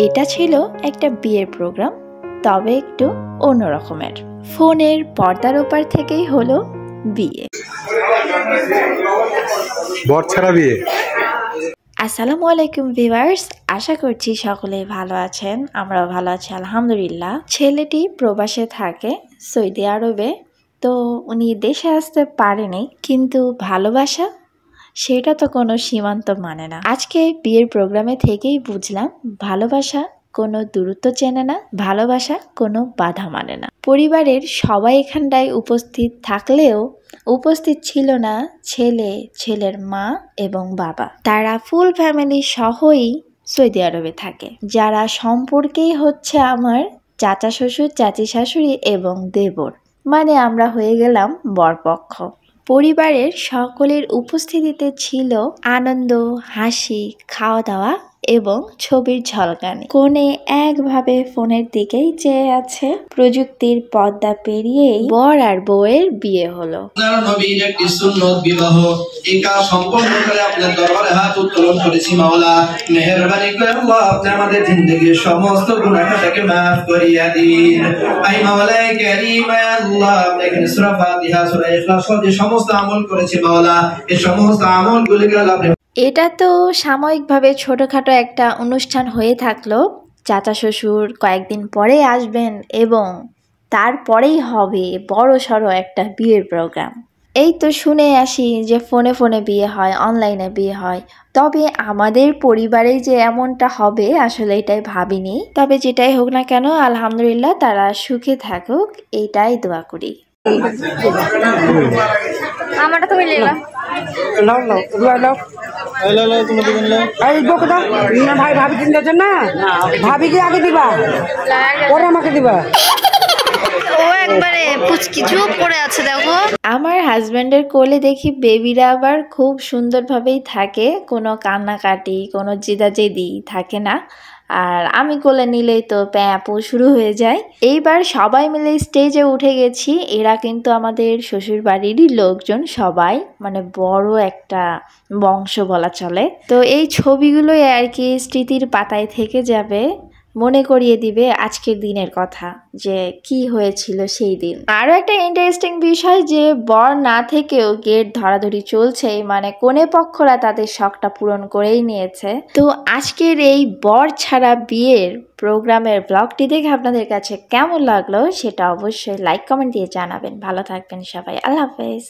এটা ছিল একটা বিয়ের প্রোগ্রাম, তবে একটু অন্যরকমের। ফোনের পর্দার ওপার থেকেই হলো বিয়ে। বরছাড়া বিয়ে। আসসালামু আলাইকুম ভিউয়ার্স, আশা করছি সকলেই ভালো আছেন। আমরাও ভালো আছি আলহামদুলিল্লাহ। ছেলেটি প্রবাসে থাকে সৌদি আরবে, তো উনি দেশে আসতে পারেনি, কিন্তু ভালোবাসা সেটা তো কোনো সীমান্ত মানে না। আজকে বিয়ের প্রোগ্রামে থেকেই বুঝলাম ভালোবাসা কোনো দূরত্ব চেনে না, ভালোবাসা কোনো বাধা মানে না। পরিবারের সবাই এখানটায় উপস্থিত থাকলেও উপস্থিত ছিল না ছেলে, ছেলের মা এবং বাবা। তারা ফুল ফ্যামিলি সহই সৌদি আরবে থাকে, যারা সম্পর্কেই হচ্ছে আমার চাচা শ্বশুর, চাচি শাশুড়ি এবং দেবর, মানে আমরা হয়ে গেলাম বরপক্ষ। পরিবারের সকলের উপস্থিতিতে ছিল আনন্দ, হাসি, খাওয়া দাওয়া এবং ছবির ঝলকানি। কোণে একভাবে ফোনের দিকেই চেয়ে আছে। প্রযুক্তির পর্দা পেরিয়েই বর আর বউয়ের বিয়ে হলো। নবীর একটি সুন্নত বিবাহ, এই কাজ সম্পন্ন করে আপনার দরবারে হাত উত্তোলন করেছি মাওলা। মেহেরবানি করে আল্লাহ আপনি আমাদের জিন্দেগীর সমস্ত গুনাহটাকে maaf করিয়া দিন। আই মাওলায়ে কারীম, আল্লাহ আপনি এখানে সূরা ফাতিহা, সূরা ইখলাস যে সমস্ত আমল করেছি মাওলা, এই সমস্ত আমলগুলিকে আপনি। এটা তো সাময়িকভাবে ছোটখাটো একটা অনুষ্ঠান হয়ে থাকলো। চাচা শ্বশুর কয়েকদিন পরে আসবেন এবং তারপরেই হবে বড় সড়ো একটা বিয়ের প্রোগ্রাম। এই তো শুনে আসি যে ফোনে ফোনে বিয়ে হয়, অনলাইনে বিয়ে হয়, তবে আমাদের পরিবারে যে এমনটা হবে আসলে এটাই ভাবিনি। তবে যেটাই হোক না কেন আলহামদুলিল্লাহ তারা সুখে থাকুক, এটাই দোয়া করি। আমারটা তুমি লেলা লাও লাও লাও লাও লাও লাও তুমি দিবেন লাও এই বক দাও না ভাই, ভাবি দিন দেন না, ভাবি কি আগে দিবা পরে আমাকে দিবা? ও একবারে পুচকি চুপ করে আছে দেখো। আমার হাজব্যান্ডের কোলে দেখি বেবিরা আবার খুব সুন্দরভাবেই থাকে, কোনো কান্নাকাটি, কোনো জেদাজেদি থাকে না। আর আমি কোলে নিলেই তো প্যাঁপো শুরু হয়ে যায়। এইবার সবাই মিলে স্টেজে উঠে গেছি। এরা কিন্তু আমাদের শ্বশুর বাড়িরই লোকজন, সবাই মানে বড় একটা বংশ বলা চলে। তো এই ছবিগুলোই আর কি স্মৃতির পাতায় থেকে যাবে, মনে করিয়ে দিবে আজকের দিনের কথা যে কি হয়েছিল সেই দিন। আরও একটা ইন্টারেস্টিং বিষয় যে বর না থেকেও গেট ধরাধরি চলছে, মানে কনে পক্ষরা তাদের শখটা পূরণ করেই নিয়েছে। তো আজকের এই বর ছাড়া বিয়ের প্রোগ্রামের ব্লগটি দেখে আপনাদের কাছে কেমন লাগলো সেটা অবশ্যই লাইক কমেন্ট দিয়ে জানাবেন। ভালো থাকবেন সবাই, আল্লাহ হাফেজ।